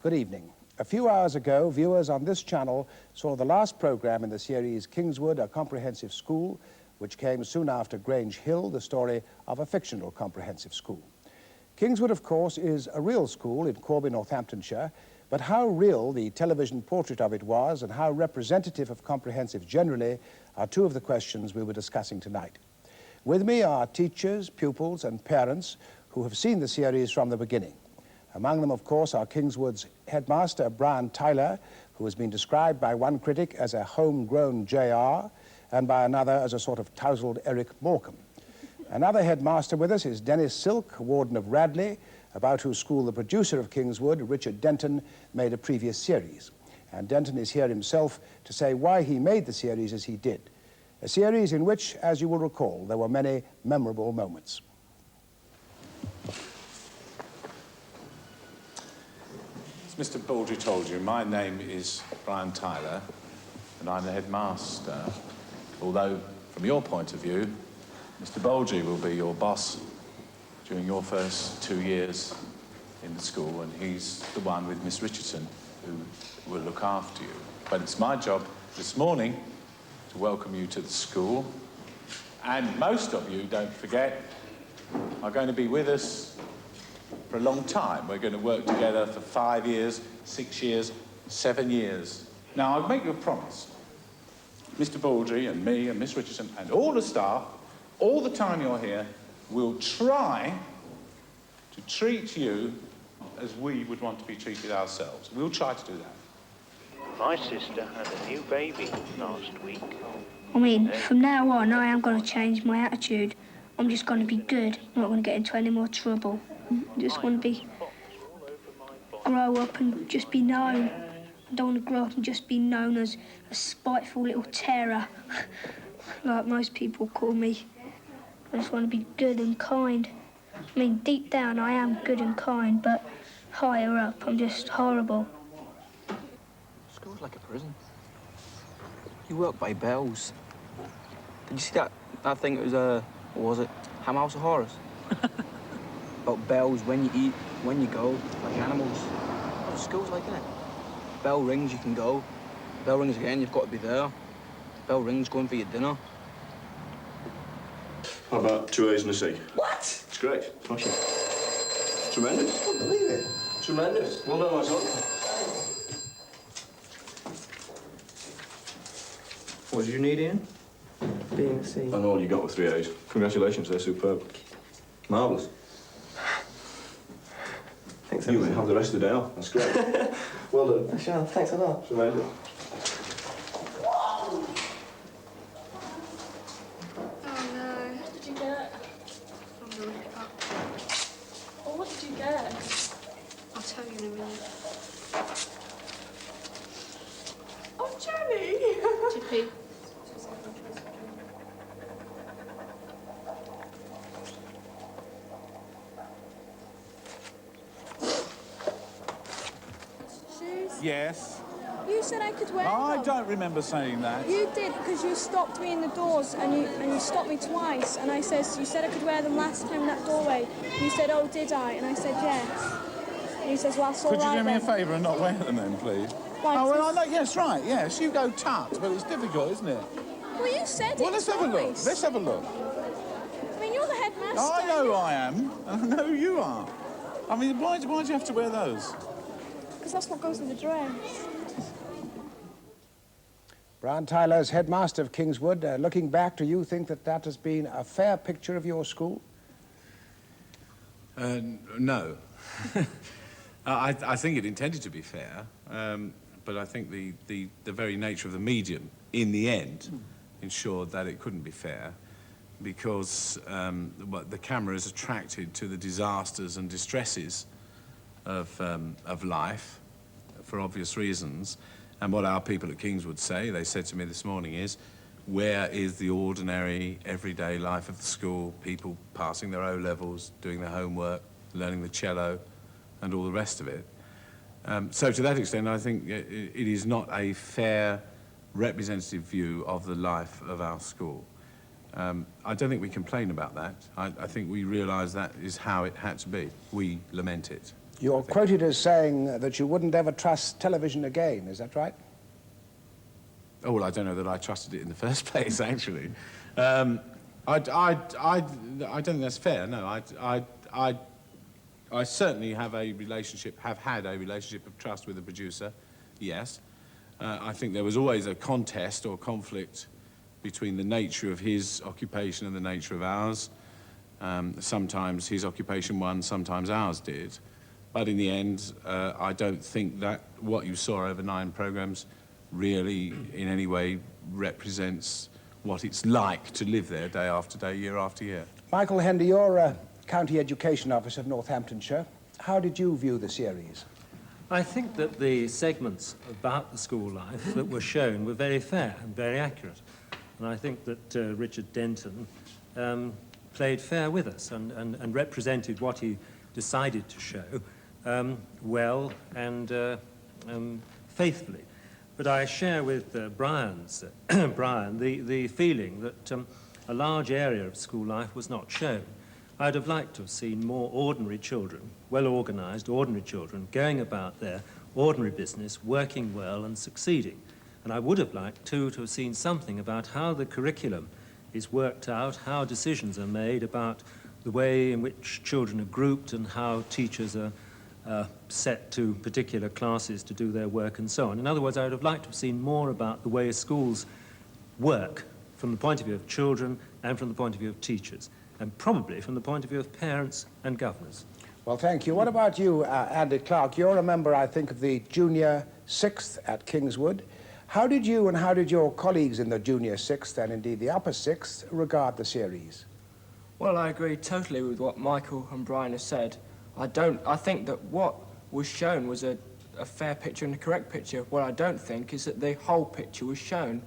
Good evening. A few hours ago, viewers on this channel saw the last programme in the series Kingswood, a comprehensive school, which came soon after Grange Hill, the story of a fictional comprehensive school. Kingswood, of course, is a real school in Corby, Northamptonshire, but how real the television portrait of it was and how representative of comprehensive generally are two of the questions we were discussing tonight. With me are teachers, pupils and parents who have seen the series from the beginning. Among them, of course, are Kingswood's headmaster, Brian Tyler, who has been described by one critic as a homegrown JR and by another as a sort of tousled Eric Morecambe. Another headmaster with us is Dennis Silk, warden of Radley, about whose school the producer of Kingswood, Richard Denton, made a previous series. And Denton is here himself to say why he made the series as he did. A series in which, as you will recall, there were many memorable moments. As Mr. Baldry told you, my name is Brian Tyler, and I'm the headmaster. Although, from your point of view, Mr. Baldry will be your boss during your first 2 years in the school, and he's the one with Miss Richardson who will look after you. But it's my job this morning to welcome you to the school, and most of you, don't forget, are going to be with us for a long time. We're going to work together for 5 years, 6 years, 7 years. Now, I'll make you a promise. Mr. Baldry and me and Miss Richardson and all the staff, all the time you're here, will try to treat you as we would want to be treated ourselves. We'll try to do that. My sister had a new baby last week. I mean, from now on, I am going to change my attitude. I'm just going to be good. I'm not going to get into any more trouble. I just want to grow up and just be known. I don't want to grow up and just be known as a spiteful little terror, like most people call me. I just want to be good and kind. I mean, deep down, I am good and kind, but higher up, I'm just horrible. School's like a prison. You work by bells. Did you see that thing? It was what was it? Ham House of Horrors. About bells, when you eat, when you go, like animals. Oh, school's like that. Bell rings, you can go. Bell rings again, you've got to be there. Bell rings, going for your dinner. How about 2 A's and a C? What? It's great. Smashing. Tremendous. I can't believe it. Tremendous. Well done, my son. What did you need, Ian? B and a C. And all you got with 3 A's. Congratulations, they're superb. Marvellous. Thanks, You may have the rest of the day off. That's great. Well done. I shall. Thanks a lot. Tremendous. Oh no. What did you get? I'm gonna look it up. Oh, what did you get? I'll tell you in a minute. Oh, Jenny! GP. Yes? You said I could wear them. I don't remember saying that. You did, because you stopped me in the doors and you stopped me twice. And I says, you said I could wear them last time in that doorway. You said, oh, did I? And I said, yes. And he says, well, that's all right. Could you do me a then. favour and not wear them then, please? Like Oh, well, I this. know, yes, right, yes. You go tucked, but it's difficult, isn't it? Well, you said Well, it let's have a look. twice. Let's have a look. I mean, you're the headmaster. I know who I am, and I know who you are. I mean, why do you have to wear those? Because that's what goes with the dress. Brian Tyler, as headmaster of Kingswood, looking back, do you think that that has been a fair picture of your school? No. I think it intended to be fair, but I think the very nature of the medium, in the end, ensured that it couldn't be fair, because the camera is attracted to the disasters and distresses of life, for obvious reasons. And what our people at Kingswood say, they said to me this morning, is where is the ordinary, everyday life of the school, people passing their O-levels, doing their homework, learning the cello, and all the rest of it. So to that extent, I think it is not a fair representative view of the life of our school. I don't think we complain about that. I think we realise that is how it had to be. We lament it. You're quoted as saying that you wouldn't ever trust television again, is that right? Oh, well, I don't know that I trusted it in the first place, actually. I don't think that's fair, no. I certainly have had a relationship of trust with the producer, yes. I think there was always a contest or conflict between the nature of his occupation and the nature of ours. Sometimes his occupation won, sometimes ours did. But in the end, I don't think that what you saw over 9 programmes really in any way represents what it's like to live there day after day, year after year. Michael Hendy, you're a County Education Officer of Northamptonshire. How did you view the series? I think that the segments about the school life that were shown were very fair and very accurate. And I think that Richard Denton played fair with us and represented what he decided to show well and faithfully. But I share with Brian the feeling that a large area of school life was not shown. I'd have liked to have seen more ordinary children, well-organised ordinary children, going about their ordinary business, working well and succeeding. And I would have liked, too, to have seen something about how the curriculum is worked out, how decisions are made about the way in which children are grouped and how teachers are set to particular classes to do their work and so on. In other words, I would have liked to have seen more about the way schools work from the point of view of children and from the point of view of teachers, and probably from the point of view of parents and governors. Well, thank you. What about you, Andy Clark? You're a member, I think, of the Junior 6th at Kingswood. How did you and how did your colleagues in the Junior 6th and indeed the Upper 6th regard the series? Well, I agree totally with what Michael and Brian have said. I think that what was shown was a fair picture and a correct picture. What I don't think is that the whole picture was shown.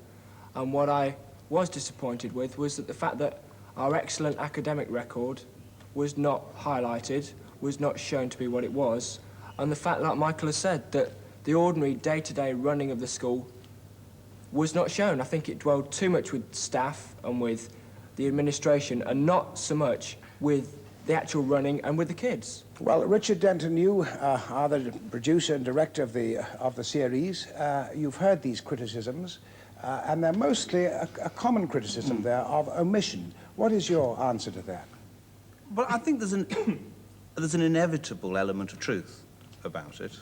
And what I was disappointed with was that the fact that our excellent academic record was not highlighted, was not shown to be what it was, and the fact, like Michael has said, that the ordinary day-to-day running of the school was not shown. I think it dwelled too much with staff and with the administration and not so much with the actual running and with the kids. Well, Richard Denton, you are the producer and director of the series. You've heard these criticisms, and they're mostly a common criticism there of omission. What is your answer to that? Well, I think there's an inevitable element of truth about it.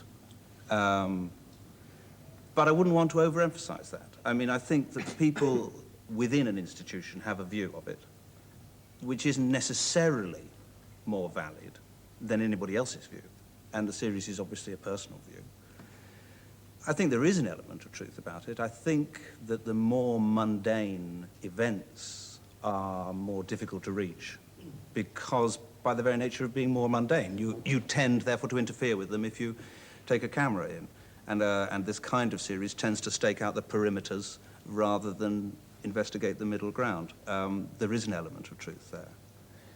But I wouldn't want to overemphasize that. I mean, I think that the people within an institution have a view of it, which isn't necessarily more valid than anybody else's view. And the series is obviously a personal view. I think there is an element of truth about it. I think that the more mundane events are more difficult to reach because by the very nature of being more mundane, you tend, therefore, to interfere with them if you take a camera in. And this kind of series tends to stake out the perimeters rather than investigate the middle ground. There is an element of truth there.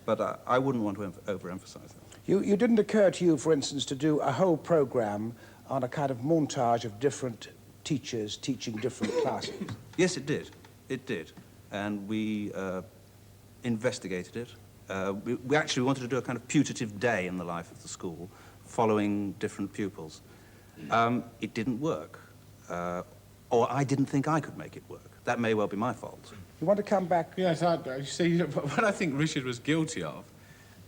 But I wouldn't want to overemphasize that. You didn't occur to you, for instance, to do a whole program on a kind of montage of different teachers teaching different classes? Yes, it did. It did. And we investigated it. We actually wanted to do a kind of putative day in the life of the school, following different pupils. It didn't work. Or I didn't think I could make it work. That may well be my fault. You want to come back? Yes, you see, what I think Richard was guilty of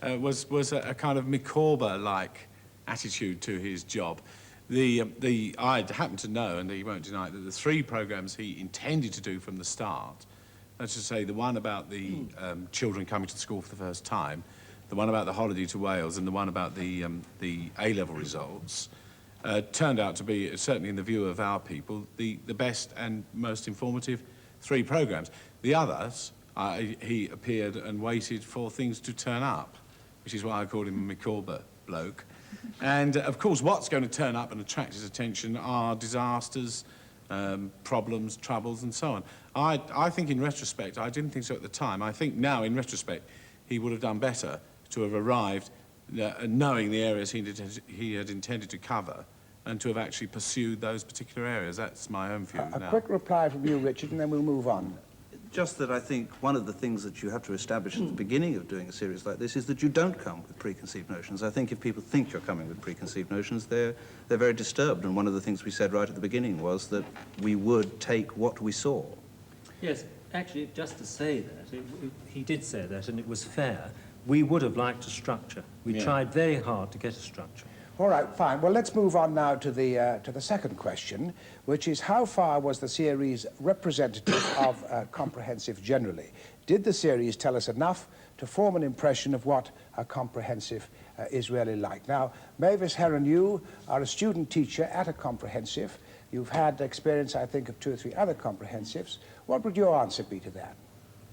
was a kind of Micawber-like attitude to his job. I happen to know, and he won't deny it, that the 3 programmes he intended to do from the start, let's just say the one about the children coming to school for the first time, the one about the holiday to Wales, and the one about the A-level results, turned out to be, certainly in the view of our people, the best and most informative 3 programmes. The others, he appeared and waited for things to turn up, which is why I called him a Micawber bloke. And, of course, what's going to turn up and attract his attention are disasters, problems, troubles, and so on. I think, in retrospect, I didn't think so at the time. I think now, in retrospect, he would have done better to have arrived knowing the areas he had intended to cover and to have actually pursued those particular areas. That's my own view now. A quick reply from you, Richard, and then we'll move on. Just that I think one of the things that you have to establish at the beginning of doing a series like this is that you don't come with preconceived notions. I think if people think you're coming with preconceived notions, they're very disturbed. And one of the things we said right at the beginning was that we would take what we saw. Yes, actually, just to say that, he did say that, and it was fair. We would have liked a structure. We tried very hard to get a structure. All right, fine. Well, let's move on now to the second question, which is how far was the series representative of comprehensive generally? Did the series tell us enough to form an impression of what a comprehensive is really like? Now, Mavis Heron, you are a student teacher at a comprehensive. You've had experience, I think, of 2 or 3 other comprehensives. What would your answer be to that?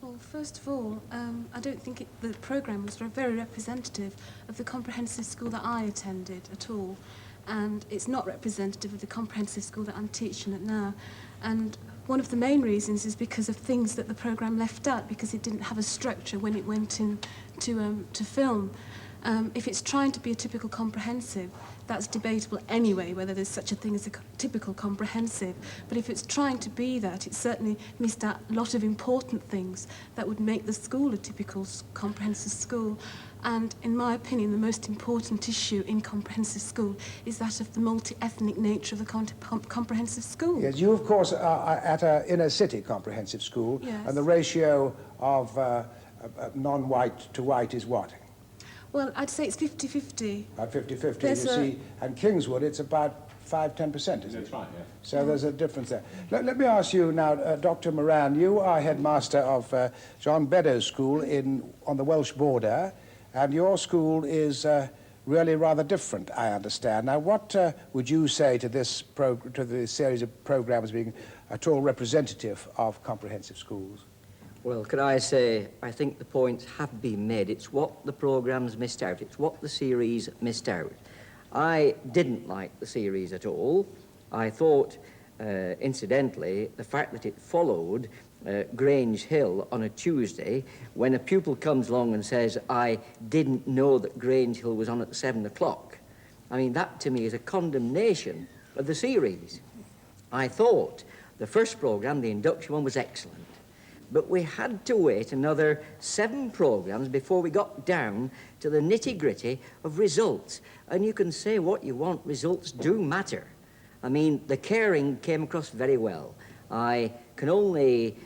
Well, first of all, I don't think the programme was very representative of the comprehensive school that I attended at all. And it's not representative of the comprehensive school that I'm teaching at now. And one of the main reasons is because of things that the programme left out, because it didn't have a structure when it went in to film. If it's trying to be a typical comprehensive, that's debatable anyway, whether there's such a thing as a typical comprehensive. But if it's trying to be that, it certainly missed out a lot of important things that would make the school a typical comprehensive school. And in my opinion, the most important issue in comprehensive school is that of the multi-ethnic nature of the comprehensive school. Yes, you, of course, are at an inner-city comprehensive school, yes. And the ratio of non-white to white is what? Well, I'd say it's 50-50. About 50-50, you see. And Kingswood, it's about 5-10%, isn't it? That's right, yeah. So there's a difference there. Let me ask you now, Dr. Moran, you are headmaster of John Beddoes School on the Welsh border, and your school is really rather different, I understand. Now, what would you say to this to the series of programs being at all representative of comprehensive schools? Well, could I say, I think the points have been made. It's what the programmes missed out. It's what the series missed out. I didn't like the series at all. I thought, incidentally, the fact that it followed Grange Hill on a Tuesday, when a pupil comes along and says, I didn't know that Grange Hill was on at 7 o'clock. I mean, that to me is a condemnation of the series. I thought the first programme, the induction one, was excellent. But we had to wait another 7 programmes before we got down to the nitty-gritty of results. And you can say what you want, results do matter. I mean, the caring came across very well. I can only,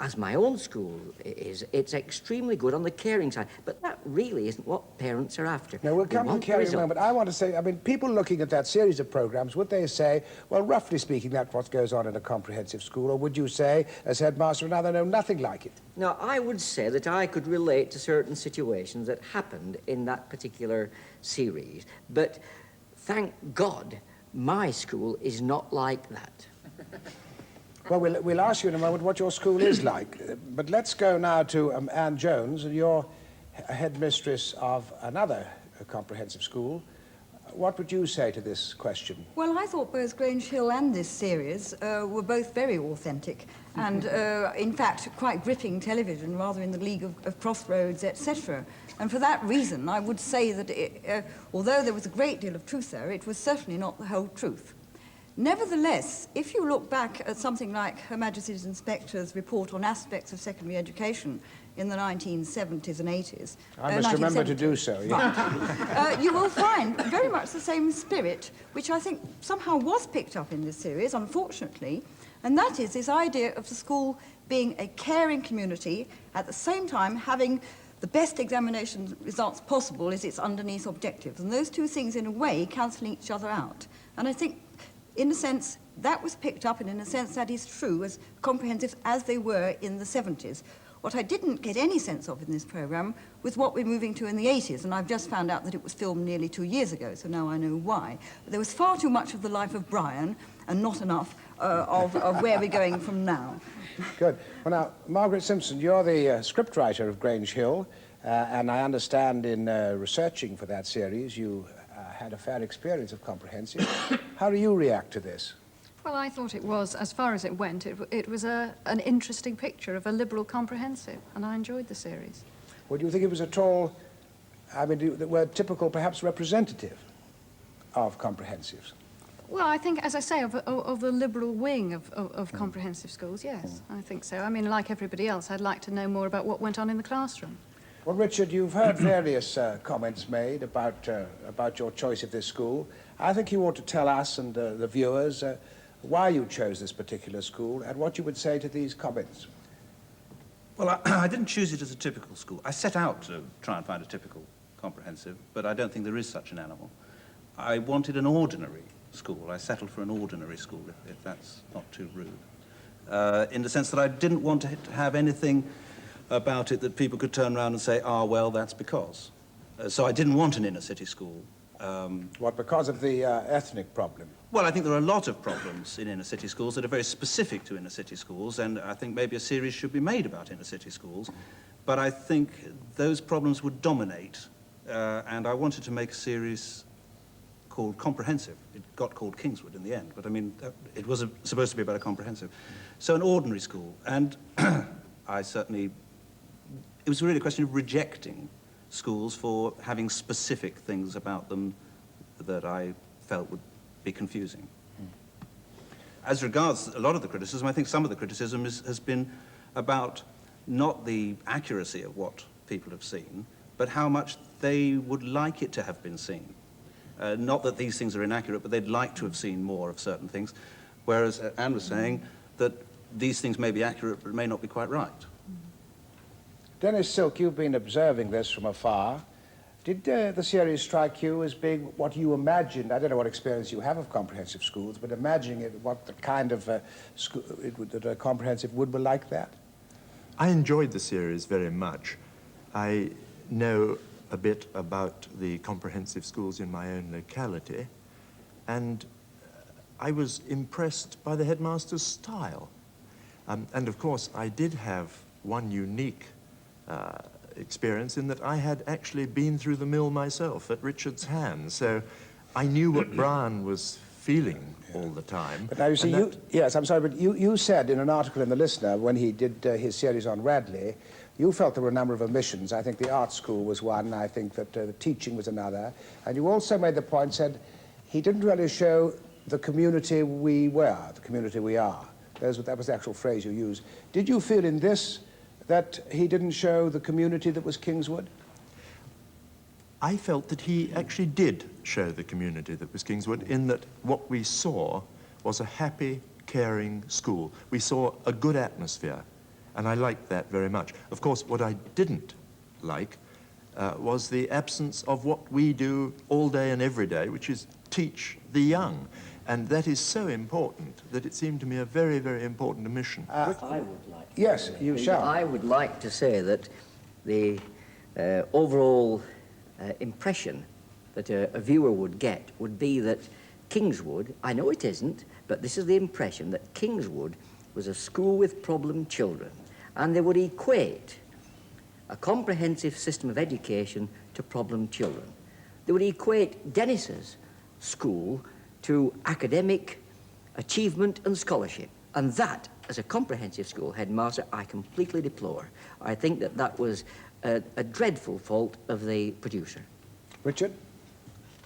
as my own school is, it's extremely good on the caring side. But that really isn't what parents are after. Now, we'll come to caring in a moment. I want to say, I mean, people looking at that series of programmes, would they say, well, roughly speaking, that's what goes on in a comprehensive school? Or would you say, as headmaster, now they know nothing like it? No, I would say that I could relate to certain situations that happened in that particular series. But thank God, my school is not like that. Well, we'll ask you in a moment what your school is like. But let's go now to Anne Jones. You're headmistress of another comprehensive school. What would you say to this question? Well, I thought both Grange Hill and this series were both very authentic and, in fact, quite gripping television, rather in the league of Crossroads, etc. And for that reason, I would say that although there was a great deal of truth there, it was certainly not the whole truth. Nevertheless, if you look back at something like Her Majesty's Inspector's report on aspects of secondary education in the 1970s and 80s... I must remember to do so, yeah. Right. You will find very much the same spirit, which I think somehow was picked up in this series, unfortunately, and that is this idea of the school being a caring community, at the same time having the best examination results possible as its underneath objectives. And those two things, in a way, cancelling each other out. And I think, in a sense, that was picked up, and in a sense that is true, as comprehensive as they were in the 70s. What I didn't get any sense of in this programme was what we're moving to in the 80s, and I've just found out that it was filmed nearly 2 years ago, so now I know why. But there was far too much of the life of Brian, and not enough of where we're going from now. Good. Well, now, Margaret Simpson, you're the scriptwriter of Grange Hill, and I understand in researching for that series you had a fair experience of comprehensive. How do you react to this? Well, I thought it was, as far as it went, it was an interesting picture of a liberal comprehensive, and I enjoyed the series. Well, do you think it was at all, I mean, that were typical, perhaps representative of comprehensives? Well, I think, as I say, of the liberal wing of comprehensive schools, yes, I think so. I mean, like everybody else, I'd like to know more about what went on in the classroom. Well, Richard, you've heard various comments made about your choice of this school. I think you ought to tell us and the viewers why you chose this particular school and what you would say to these comments. Well, I didn't choose it as a typical school. I set out to try and find a typical comprehensive, but I don't think there is such an animal. I wanted an ordinary school. I settled for an ordinary school, if that's not too rude. In the sense that I didn't want to have anything about it that people could turn around and say, ah, well, that's because. So I didn't want an inner-city school. What, because of the ethnic problem? Well, I think there are a lot of problems in inner-city schools that are very specific to inner-city schools, and I think maybe a series should be made about inner-city schools. But I think those problems would dominate, and I wanted to make a series called Comprehensive. It got called Kingswood in the end, but I mean, it was supposed to be about a comprehensive. So an ordinary school, and I certainly, it was really a question of rejecting schools for having specific things about them that I felt would be confusing. As regards a lot of the criticism, I think some of the criticism has been about not the accuracy of what people have seen, but how much they would like it to have been seen. Not that these things are inaccurate, but they'd like to have seen more of certain things, whereas Anne was saying that these things may be accurate, but may not be quite right. Dennis Silk, you've been observing this from afar. Did the series strike you as being what you imagined? I don't know what experience you have of comprehensive schools, but imagining it, what the kind of school that a comprehensive would be like that? I enjoyed the series very much. I know a bit about the comprehensive schools in my own locality, and I was impressed by the headmaster's style. And of course, I did have one unique experience in that I had actually been through the mill myself at Richard's hands, so I knew what Brian was feeling all the time. But now you see, yes, I'm sorry, but you said in an article in The Listener when he did his series on Radley, you felt there were a number of omissions. I think the art school was one, I think that the teaching was another, and you also made the point, said he didn't really show the community we were, the community we are. That was the actual phrase you used. Did you feel in this that he didn't show the community that was Kingswood? I felt that he actually did show the community that was Kingswood, in that what we saw was a happy, caring school. We saw a good atmosphere, and I liked that very much. Of course, what I didn't like was the absence of what we do all day and every day, which is teach the young. And that is so important that it seemed to me a very, very important omission. I would like to yes, you shall. I would like to say that the overall impression that a viewer would get would be that Kingswood, I know it isn't, but this is the impression that Kingswood was a school with problem children, and they would equate a comprehensive system of education to problem children. They would equate Dennis's school to academic achievement and scholarship. And that, as a comprehensive school headmaster, I completely deplore. I think that that was a dreadful fault of the producer. Richard?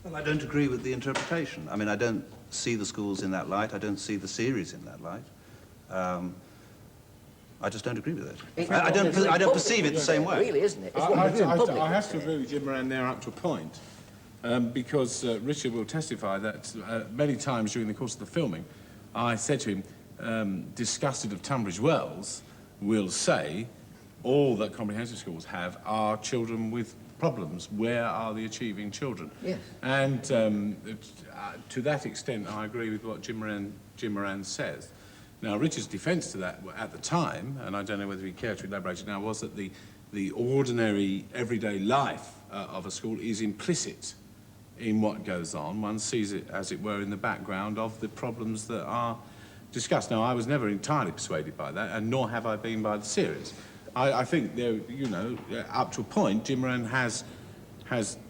Well, I don't agree with the interpretation. I mean, I don't see the schools in that light. I don't see the series in that light. I just don't agree with it. I don't perceive it the same way. Really, isn't it? It's I have to agree with Jim Moran there up to a point. Because Richard will testify that many times during the course of the filming, I said to him, disgusted of Tunbridge Wells, will say, all that comprehensive schools have are children with problems. Where are the achieving children? Yes. And to that extent, I agree with what Jim Moran says. Now, Richard's defence to that at the time, and I don't know whether he cared to elaborate it now, was that the ordinary, everyday life of a school is implicit in what goes on. One sees it, as it were, in the background of the problems that are discussed. Now, I was never entirely persuaded by that, and nor have I been by the series. I think, you know, up to a point, Jim Moran has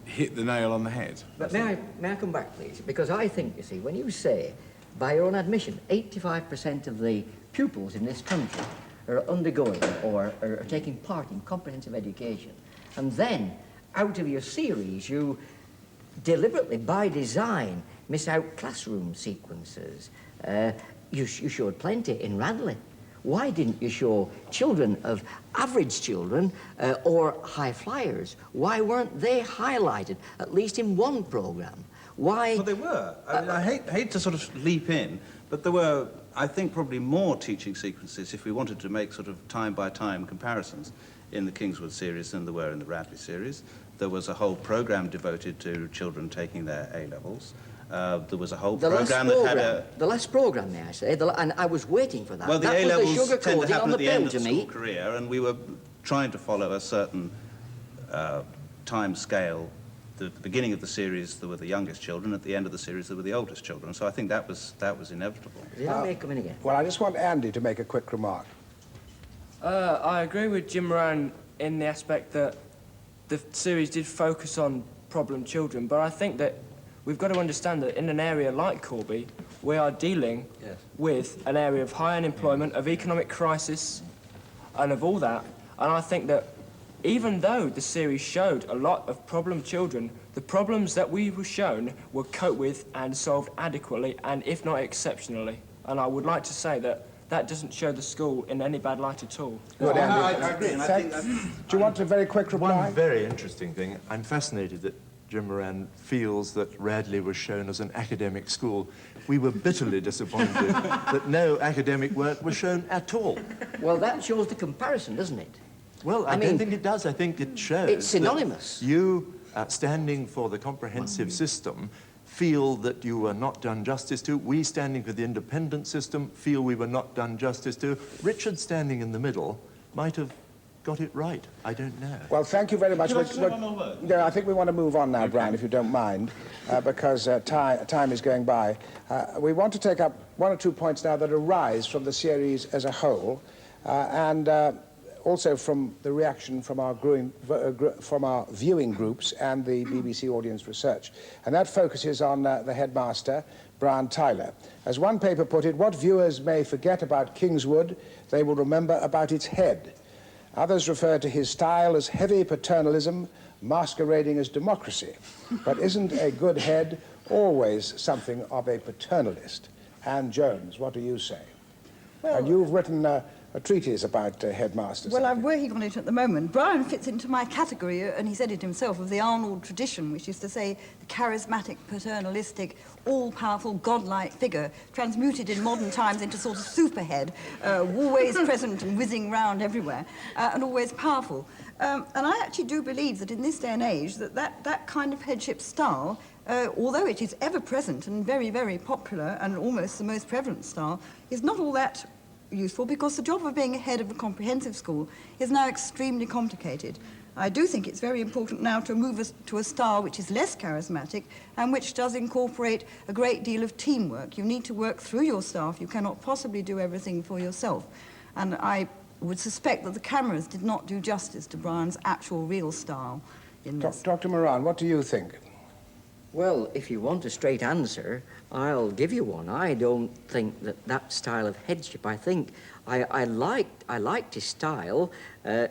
hit the nail on the head. But may I come back, please? Because I think, you see, when you say, by your own admission, 85% of the pupils in this country are undergoing or are taking part in comprehensive education, and then, out of your series, you deliberately, by design, miss out classroom sequences. You showed plenty in Radley. Why didn't you show children of average children or high flyers? Why weren't they highlighted, at least in one programme? Why? Well, they were. I mean, I hate to sort of leap in, but there were, I think, probably more teaching sequences if we wanted to make sort of time-by-time comparisons in the Kingswood series than there were in the Radley series. There was a whole programme devoted to children taking their A-levels. There was a whole programme that had a... The last programme, may I say, and I was waiting for that. Well, the that A-levels was the tend to happen at the end of the to me. school career, and we were trying to follow a certain time scale. At the beginning of the series, there were the youngest children. At the end of the series, there were the oldest children. So I think that was inevitable. Come in again. Well, I just want Andy to make a quick remark. I agree with Jim Moran in the aspect that the series did focus on problem children, but I think that we've got to understand that in an area like Corby, we are dealing with an area of high unemployment, of economic crisis, and of all that. And I think that even though the series showed a lot of problem children, the problems that we were shown were coped with and solved adequately, and if not exceptionally. And I would like to say that that doesn't show the school in any bad light at all. Good, Andy. I agree. And I think do you want a very quick reply? One very interesting thing. I'm fascinated that Jim Moran feels that Radley was shown as an academic school. We were bitterly disappointed that no academic work was shown at all. Well, that shows the comparison, doesn't it? Well, I don't think it does. I think it shows it's synonymous. that you, standing for the comprehensive system, feel that you were not done justice to. We, standing for the independent system, feel we were not done justice to. Richard, standing in the middle, might have got it right. I don't know. Well, thank you very much. Can I just say one more word? Yeah, I think we want to move on now, Brian, if you don't mind, because time is going by. We want to take up one or 2 points now that arise from the series as a whole, and also from the reaction from our viewing groups and the BBC audience research. And that focuses on the headmaster, Brian Tyler. As one paper put it, what viewers may forget about Kingswood, they will remember about its head. Others refer to his style as heavy paternalism, masquerading as democracy. But isn't a good head always something of a paternalist? Anne Jones, what do you say? Well, and you've written a treatise about headmasters. Well, I'm working on it at the moment. Brian fits into my category, and he said it himself, of the Arnold tradition, which is to say the charismatic, paternalistic, all-powerful, godlike figure, transmuted in modern times into sort of superhead, always present and whizzing round everywhere, and always powerful. And I actually do believe that in this day and age, that kind of headship style, although it is ever present and very, very popular and almost the most prevalent style, is not all that useful, because the job of being head of a comprehensive school is now extremely complicated. I do think it's very important now to move us to a style which is less charismatic and which does incorporate a great deal of teamwork. You need to work through your staff. You cannot possibly do everything for yourself. And I would suspect that the cameras did not do justice to Brian's actual real style in this. Dr. Moran, what do you think? Well, if you want a straight answer, I'll give you one. I don't think that style of headship, I think I liked his style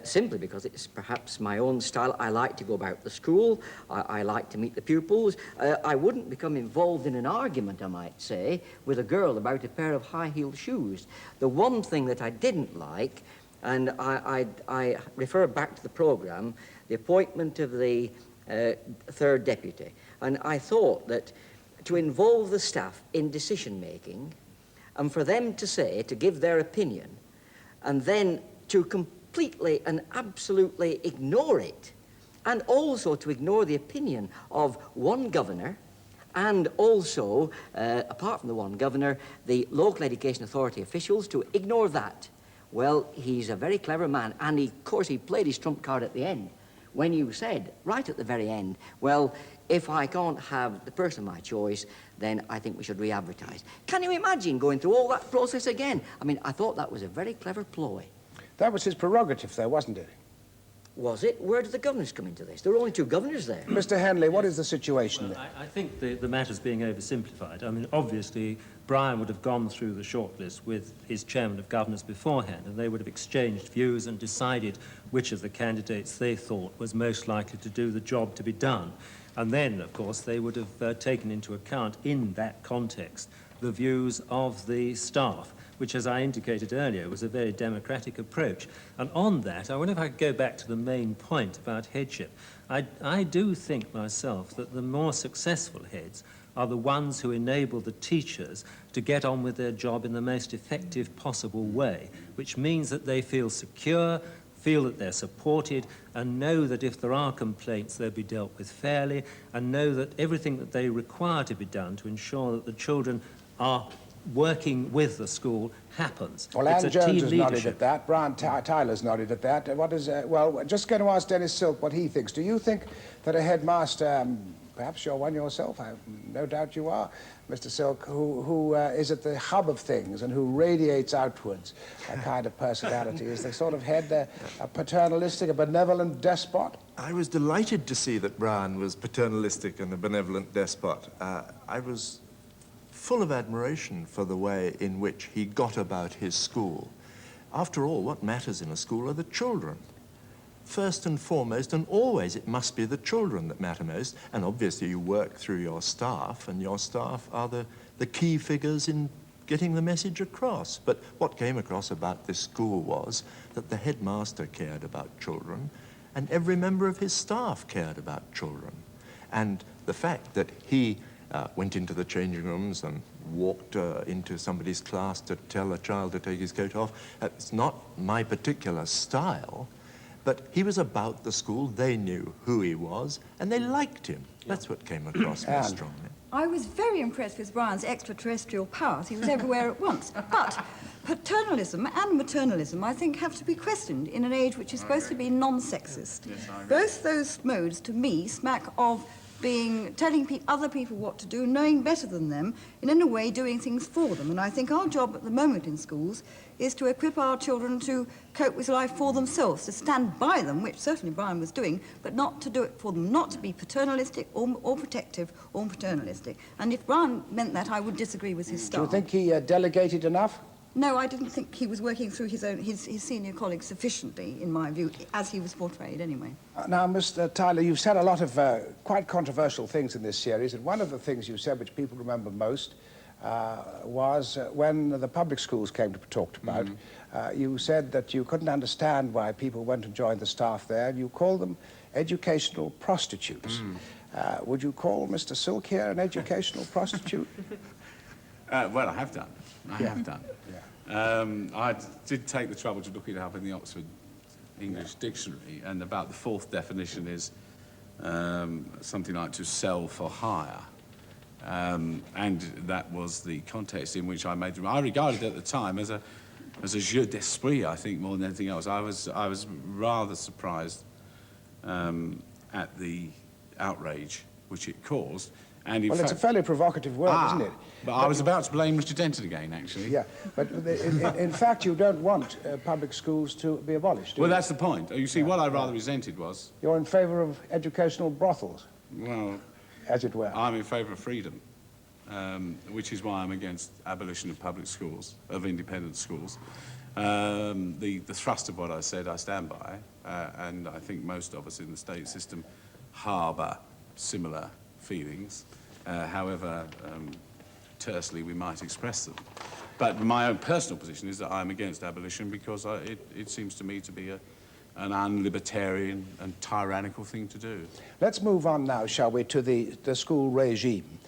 simply because it's perhaps my own style. I like to go about the school. I like to meet the pupils. I wouldn't become involved in an argument, I might say, with a girl about a pair of high-heeled shoes. The one thing that I didn't like, and I refer back to the programme, the appointment of the third deputy. And I thought that to involve the staff in decision-making and for them to give their opinion and then to completely and absolutely ignore it, and also to ignore the opinion of one governor and also, apart from the one governor, the local education authority officials, to ignore that. Well, he's a very clever man, and of course he played his trump card at the end when you said, right at the very end, well, if I can't have the person of my choice, then I think we should re-advertise. Can you imagine going through all that process again? I mean, I thought that was a very clever ploy. That was his prerogative, though, wasn't it? Was it? Where did the governors come into this? There were only two governors there. Mr. Henley, what is the situation there? I think the matter's being oversimplified. I mean, obviously, Brian would have gone through the shortlist with his chairman of governors beforehand, and they would have exchanged views and decided which of the candidates they thought was most likely to do the job to be done. And then, of course, they would have taken into account in that context the views of the staff, which, as I indicated earlier, was a very democratic approach. And on that, I wonder if I could go back to the main point about headship. I do think myself that the more successful heads are the ones who enable the teachers to get on with their job in the most effective possible way, which means that they feel secure, feel that they're supported, and know that if there are complaints, they'll be dealt with fairly, and know that everything that they require to be done to ensure that the children are working with the school happens. Well, it's Anne a Jones team has nodded leadership. at that. Brian Tyler's nodded at that. What is, well, just going to ask Dennis Silk what he thinks. Do you think that a headmaster, perhaps you're one yourself, I have no doubt you are, Mr. Silk, who is at the hub of things and who radiates outwards a kind of personality? Is the sort of head a paternalistic, a benevolent despot? I was delighted to see that Brian was paternalistic and a benevolent despot. I was full of admiration for the way in which he got about his school. After all, what matters in a school are the children. First and foremost, and always, it must be the children that matter most. And obviously you work through your staff, and your staff are the key figures in getting the message across. But what came across about this school was that the headmaster cared about children, and every member of his staff cared about children. And the fact that he went into the changing rooms and walked into somebody's class to tell a child to take his coat off, it's not my particular style. But he was about the school, they knew who he was, and they liked him. That's what came across most strongly. I was very impressed with Brian's extraterrestrial powers. He was everywhere at once. But paternalism and maternalism, I think, have to be questioned in an age which is supposed to be non-sexist. Both those modes, to me, smack of telling other people what to do, knowing better than them, and in a way doing things for them. And I think our job at the moment in schools is to equip our children to cope with life for themselves, to stand by them, which certainly Brian was doing, but not to do it for them, not to be paternalistic or protective or paternalistic. And if Brian meant that, I would disagree with his style. Do you think he delegated enough? No, I didn't think he was working through his senior colleagues sufficiently, in my view, as he was portrayed anyway. Now, Mr. Tyler, you've said a lot of quite controversial things in this series, and one of the things you said which people remember most was when the public schools came to be talked about. You said that you couldn't understand why people went and joined the staff there, and you called them educational prostitutes. Would you call Mr. Silk here an educational prostitute? Well, I have done. I have done. I did take the trouble to look it up in the Oxford English Dictionary, and about the fourth definition is something like to sell for hire. And that was the context in which I made them. I regarded it at the time as a jeu d'esprit, I think, more than anything else. I was rather surprised at the outrage which it caused. And well, it's a fairly provocative word, isn't it? But I was about to blame Mr. Denton again, actually. Yeah, but in fact, you don't want public schools to be abolished, do you? Well, that's the point. You see, what I rather resented was... You're in favour of educational brothels? Well... As it were. I'm in favour of freedom, which is why I'm against abolition of public schools, of independent schools. The thrust of what I said, I stand by, and I think most of us in the state system harbour similar feelings, however tersely we might express them. But my own personal position is that I'm against abolition because it seems to me to be an unlibertarian and tyrannical thing to do. Let's move on now, shall we, to the school regime.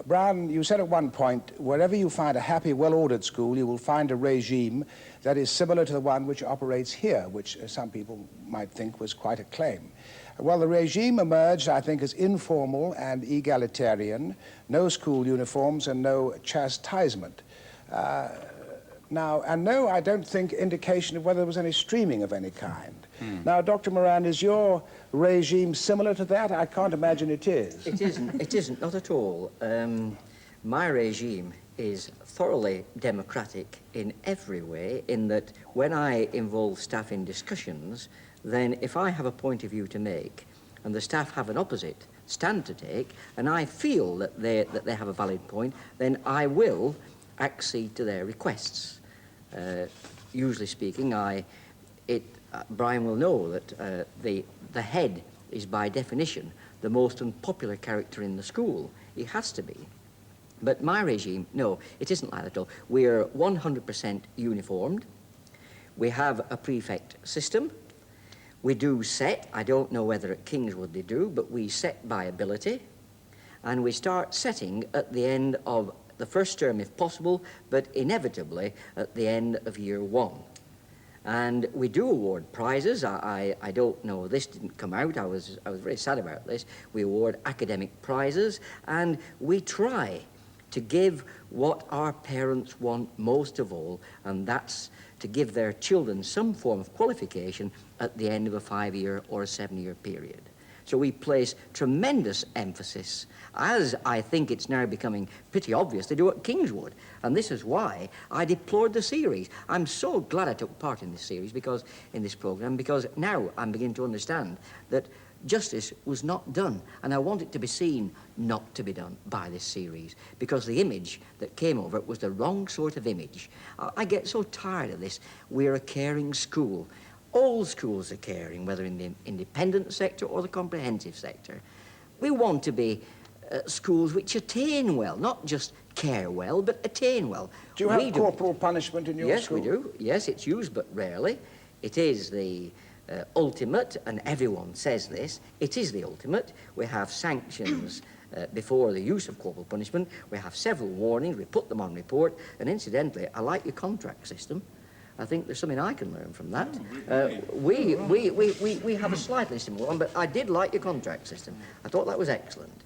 Brian, you said at one point, wherever you find a happy, well-ordered school, you will find a regime that is similar to the one which operates here, which some people might think was quite a claim. Well, the regime emerged, I think, as informal and egalitarian, no school uniforms and no chastisement. Now, and no, I don't think, indication of whether there was any streaming of any kind. Now, Dr. Moran, is your regime similar to that? I can't imagine it is. It isn't, not at all. My regime is thoroughly democratic in every way, in that when I involve staff in discussions, then if I have a point of view to make and the staff have an opposite stand to take, and I feel that they have a valid point, then I will accede to their requests. Usually speaking, Brian will know that the head is by definition the most unpopular character in the school. He has to be. But my regime, no, it isn't like that at all. We're 100% uniformed. We have a prefect system. We do set, I don't know whether at Kingswood they do, but we set by ability. And we start setting at the end of the first term if possible, but inevitably at the end of year 1. And we do award prizes. I don't know, this didn't come out. I was very sad about this. We award academic prizes, and we try to give what our parents want most of all, and that's to give their children some form of qualification at the end of a 5-year or a 7-year period. So we place tremendous emphasis, as I think it's now becoming pretty obvious to do at Kingswood. And this is why I deplored the series. I'm so glad I took part in this series, because in this programme, because now I'm beginning to understand that justice was not done. And I want it to be seen not to be done by this series, because the image that came over it was the wrong sort of image. I get so tired of this. We're a caring school. All schools are caring, whether in the independent sector or the comprehensive sector. We want to be schools which attain well, not just care well, but attain well. Do you have corporal punishment in your school? Yes, we do. Yes, it's used, but rarely. It is the ultimate, and everyone says this, it is the ultimate. We have sanctions before the use of corporal punishment. We have several warnings. We put them on report. And incidentally, I like your contract system. I think there's something I can learn from that. We have a slightly similar one, but I did like your contract system. I thought that was excellent.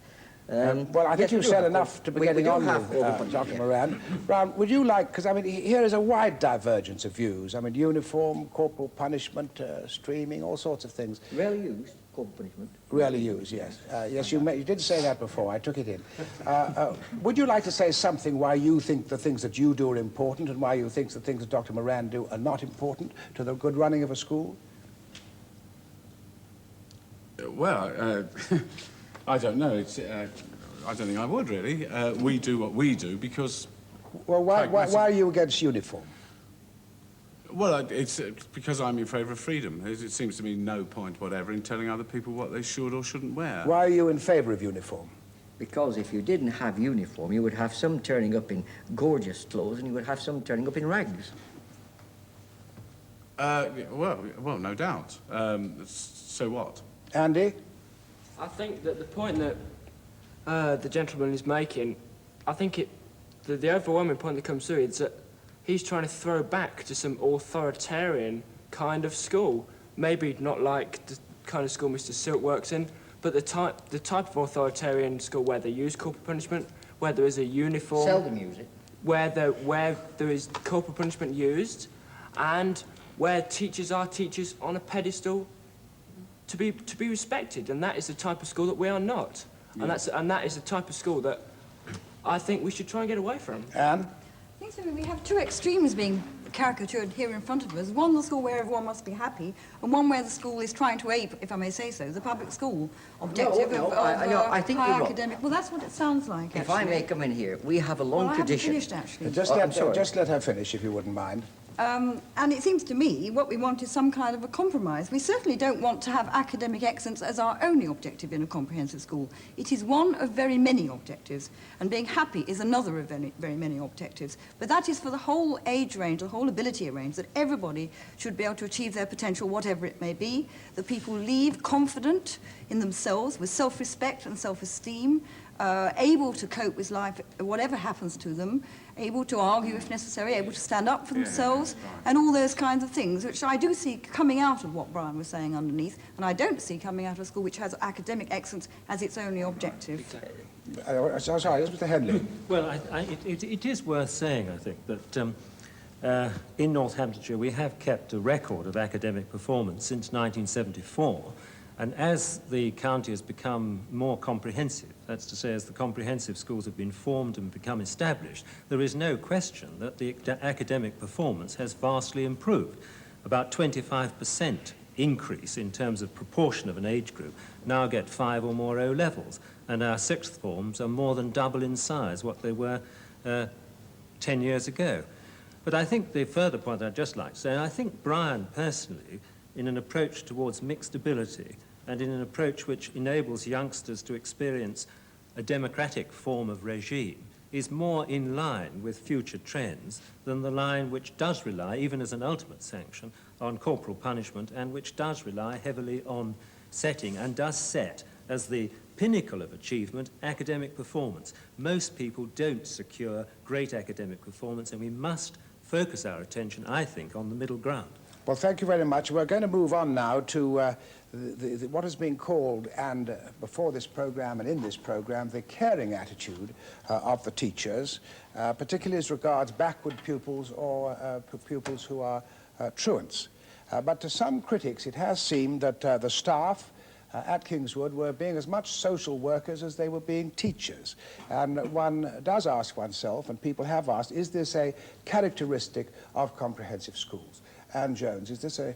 Well, I think you've said enough to be getting on with Dr. Moran. Brown, would you like, because I mean, here is a wide divergence of views. I mean, uniform, corporal punishment, streaming, all sorts of things. Rarely used, corporal punishment. Rarely used, yes. Yes, you did say that before. I took it in. Would you like to say something why you think the things that you do are important and why you think the things that Dr. Moran do are not important to the good running of a school? Well, I don't know. I don't think I would, really. We do what we do because... Well, why are you against uniform? Well, it's because I'm in favour of freedom. It seems to me no point whatever in telling other people what they should or shouldn't wear. Why are you in favour of uniform? Because if you didn't have uniform, you would have some turning up in gorgeous clothes and you would have some turning up in rags. Well, no doubt. So what? Andy? I think that the point that the gentleman is making, I think the overwhelming point that comes through is that he's trying to throw back to some authoritarian kind of school. Maybe not like the kind of school Mr. Silk works in, but the type of authoritarian school where they use corporal punishment, where there is a uniform... Seldom use it. Where there is corporal punishment used, and where teachers are teachers on a pedestal to be respected, and that is the type of school that we are not. Yeah. And that is the type of school that I think we should try and get away from. Anne? I think so. We have two extremes being caricatured here in front of us. One, the school where everyone must be happy, and one where the school is trying to ape, if I may say so, the public school objective I think high you're wrong. Academic. Well, that's what it sounds like, actually. If I may come in here, we have a long tradition. I haven't finished, actually. Just let her finish, if you wouldn't mind. And it seems to me what we want is some kind of a compromise. We certainly don't want to have academic excellence as our only objective in a comprehensive school. It is one of very many objectives, and being happy is another of very, very many objectives. But that is for the whole age range, the whole ability range, that everybody should be able to achieve their potential, whatever it may be, that people leave confident in themselves, with self-respect and self-esteem, able to cope with life, whatever happens to them, able to argue if necessary, able to stand up for themselves, and all those kinds of things, which I do see coming out of what Brian was saying underneath, and I don't see coming out of a school which has academic excellence as its only objective. Sorry, yes, Mr. Henley. Well, it is worth saying, I think, that in Northamptonshire we have kept a record of academic performance since 1974. And as the county has become more comprehensive, that's to say, as the comprehensive schools have been formed and become established, there is no question that the academic performance has vastly improved. About 25% increase in terms of proportion of an age group now get 5 or more O levels, and our sixth forms are more than double in size what they were 10 years ago. But I think the further point I'd just like to say, I think Brian personally, in an approach towards mixed ability, and in an approach which enables youngsters to experience a democratic form of regime, is more in line with future trends than the line which does rely, even as an ultimate sanction, on corporal punishment, and which does rely heavily on setting, and does set as the pinnacle of achievement, academic performance. Most people don't secure great academic performance, and we must focus our attention, I think, on the middle ground. Well, thank you very much. We're going to move on now to what has been called, and before this program and in this program, the caring attitude of the teachers, particularly as regards backward pupils or pupils who are truants. But to some critics, it has seemed that the staff at Kingswood were being as much social workers as they were being teachers. And one does ask oneself, and people have asked, is this a characteristic of comprehensive schools? Anne Jones, is this a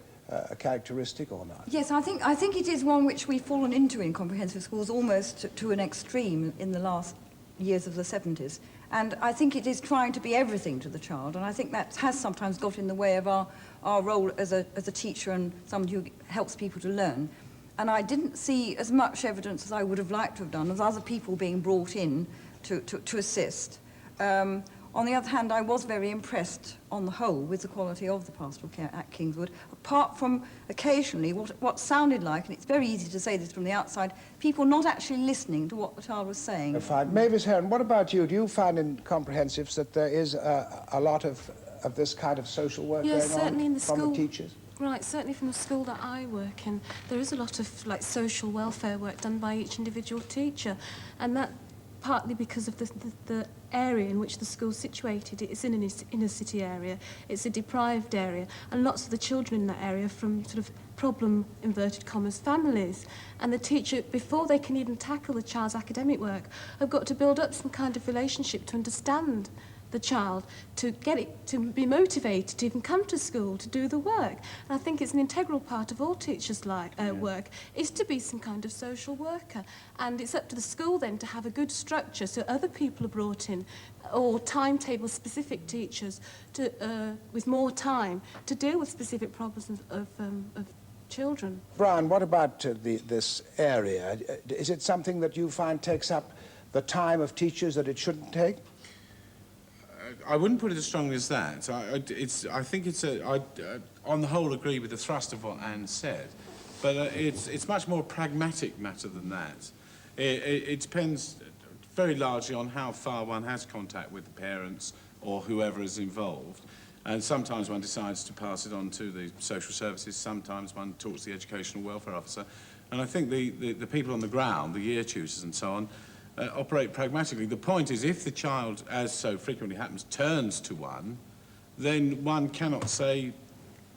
characteristic or not? Yes, I think it is one which we've fallen into in comprehensive schools almost to an extreme in the last years of the 70s. And I think it is trying to be everything to the child, and I think that has sometimes got in the way of our role as a teacher and somebody who helps people to learn. And I didn't see as much evidence as I would have liked to have done of other people being brought in to assist. On the other hand, I was very impressed on the whole with the quality of the pastoral care at Kingswood, apart from occasionally what sounded like, and it's very easy to say this from the outside, people not actually listening to what the child was saying. Fine. Mavis Heron, what about you? Do you find in comprehensives that there is a lot of this kind of social work going certainly on in the from school. the teachers? Right, certainly from the school that I work in, there is a lot of like social welfare work done by each individual teacher, and that partly because of the area in which the school's situated. It's in an inner city area, it's a deprived area, and lots of the children in that area from sort of problem, inverted commas, families. And the teacher, before they can even tackle the child's academic work, have got to build up some kind of relationship to understand the child, to get it to be motivated to even come to school to do the work. And I think it's an integral part of all teachers' work is to be some kind of social worker, and it's up to the school then to have a good structure so other people are brought in, or timetable specific teachers to with more time to deal with specific problems of children. Brian, what about this area? Is it something that you find takes up the time of teachers that it shouldn't take? I wouldn't put it as strongly as that. I think it's on the whole, agree with the thrust of what Anne said, but it's much more a pragmatic matter than that. It depends very largely on how far one has contact with the parents or whoever is involved. And sometimes one decides to pass it on to the social services, sometimes one talks to the educational welfare officer. And I think the people on the ground, the year tutors and so on, operate pragmatically. The point is, if the child, as so frequently happens, turns to one, then one cannot say,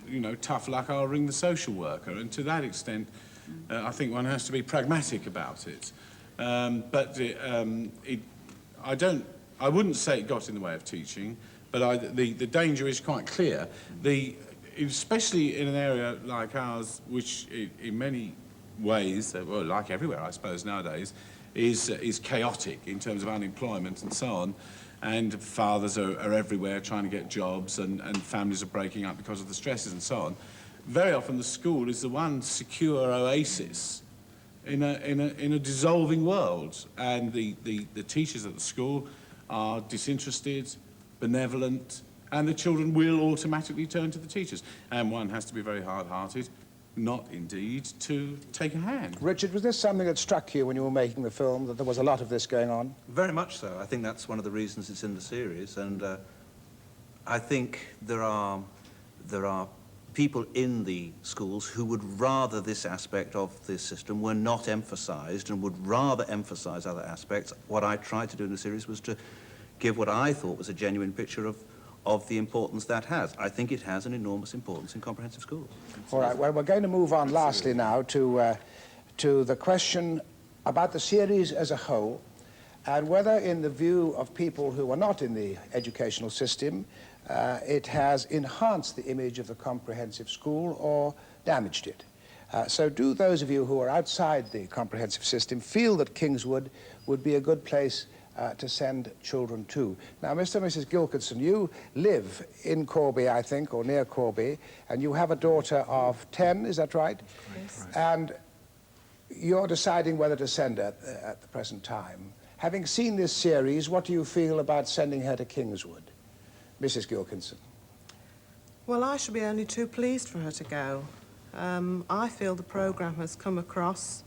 you know, tough luck, I'll ring the social worker. And to that extent, I think one has to be pragmatic about it. I wouldn't say it got in the way of teaching, but the danger is quite clear. Especially in an area like ours, which in many ways, well, like everywhere, I suppose, nowadays, is chaotic in terms of unemployment and so on, and fathers are everywhere trying to get jobs, and families are breaking up because of the stresses and so on. Very often the school is the one secure oasis in a dissolving world, and the teachers at the school are disinterested, benevolent, and the children will automatically turn to the teachers, and one has to be very hard-hearted not indeed to take a hand. Richard, was this something that struck you when you were making the film, that there was a lot of this going on? Very much so. I think that's one of the reasons it's in the series, and I think there are people in the schools who would rather this aspect of the system were not emphasised and would rather emphasise other aspects. What I tried to do in the series was to give what I thought was a genuine picture of the importance that has. I think it has an enormous importance in comprehensive schools. All right, well, we're going to move on lastly now to the question about the series as a whole, and whether in the view of people who are not in the educational system, it has enhanced the image of the comprehensive school or damaged it. So do those of you who are outside the comprehensive system feel that Kingswood would be a good place to send children to? Now, Mr. and Mrs. Gilkinson, you live in Corby, I think, or near Corby, and you have a daughter of 10, is that right? Yes. And you're deciding whether to send her at the present time. Having seen this series, what do you feel about sending her to Kingswood? Mrs. Gilkinson. Well, I should be only too pleased for her to go. I feel the programme has come across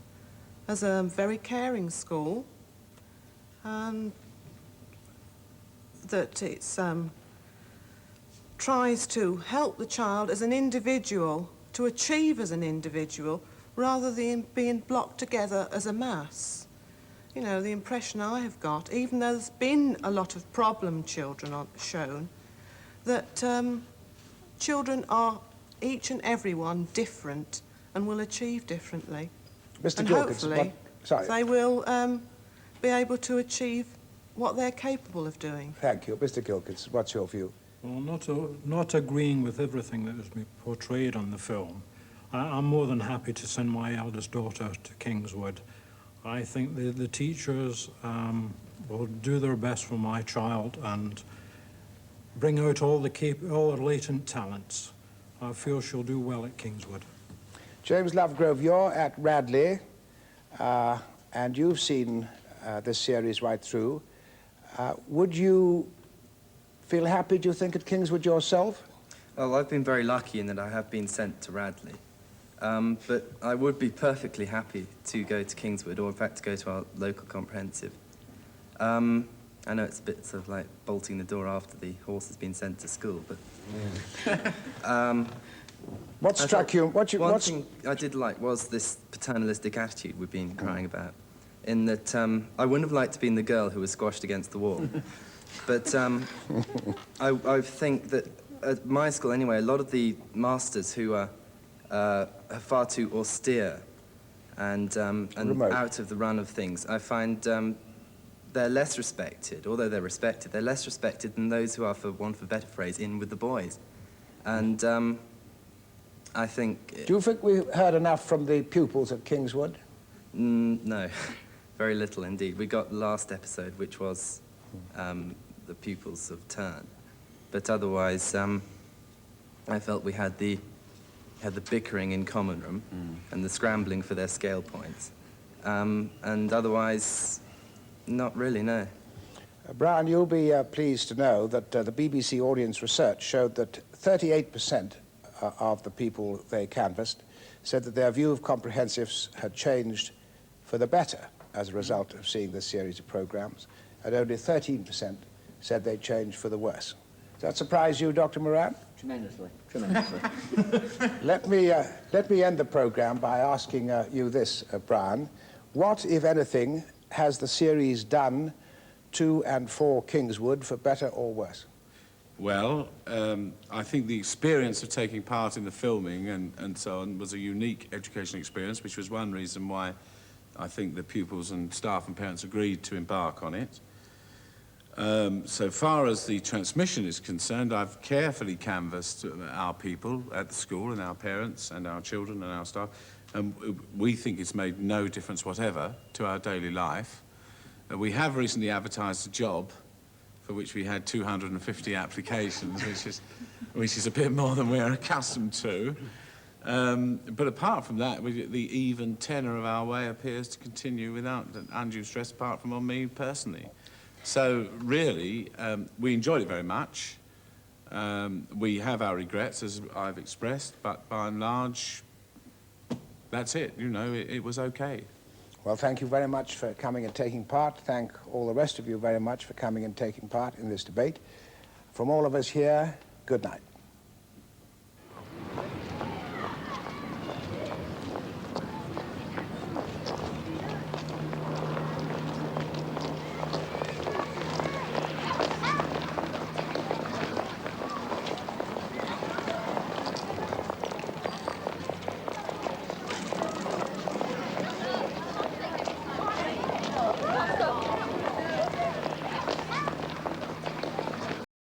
as a very caring school, and that it's tries to help the child as an individual, to achieve as an individual, rather than being blocked together as a mass. You know, the impression I have got, even though there's been a lot of problem children shown, that children are, each and every one, different and will achieve differently. Mr. And Gilkinson, hopefully they will be able to achieve what they're capable of doing. Thank you. Mr. Gilkinson, what's your view? Well, not agreeing with everything that has been portrayed on the film. I'm more than happy to send my eldest daughter to Kingswood. I think the teachers will do their best for my child and bring out all the latent talents. I feel she'll do well at Kingswood. James Lovegrove, you're at Radley, and you've seen this series right through. Would you feel happy, do you think, at Kingswood yourself? Well, I've been very lucky in that I have been sent to Radley. But I would be perfectly happy to go to Kingswood, or in fact to go to our local comprehensive. I know it's a bit sort of like bolting the door after the horse has been sent to school, but... What struck you? One thing I did like was this paternalistic attitude we've been crying about, in that I wouldn't have liked to be the girl who was squashed against the wall. But I think that at my school anyway, a lot of the masters who are far too austere and out of the run of things, I find they're less respected. Although they're respected, they're less respected than those who are, for want of a better phrase, in with the boys. And I think... Do you think we heard enough from the pupils at Kingswood? No, very little indeed. We got the last episode, which was the pupils' of turn. But otherwise, I felt we had the bickering in common room and the scrambling for their scale points. And otherwise, not really, no. Brian, you'll be pleased to know that the BBC audience research showed that 38% of the people they canvassed said that their view of comprehensives had changed for the better as a result of seeing this series of programmes, and only 13% said they'd changed for the worse. Does that surprise you, Dr. Moran? Tremendously, tremendously. Let me end the programme by asking you this, Brian. What, if anything, has the series done to and for Kingswood, for better or worse? Well, I think the experience of taking part in the filming and so on was a unique educational experience, which was one reason why I think the pupils and staff and parents agreed to embark on it. So far as the transmission is concerned, I've carefully canvassed our people at the school and our parents and our children and our staff, and we think it's made no difference whatever to our daily life. We have recently advertised a job for which we had 250 applications, which is a bit more than we're accustomed to. But apart from that, the even tenor of our way appears to continue without undue stress, apart from on me personally. So really, we enjoyed it very much. We have our regrets, as I've expressed, but by and large, that's it. You know, it was okay. Well, thank you very much for coming and taking part. Thank all the rest of you very much for coming and taking part in this debate. From all of us here, good night.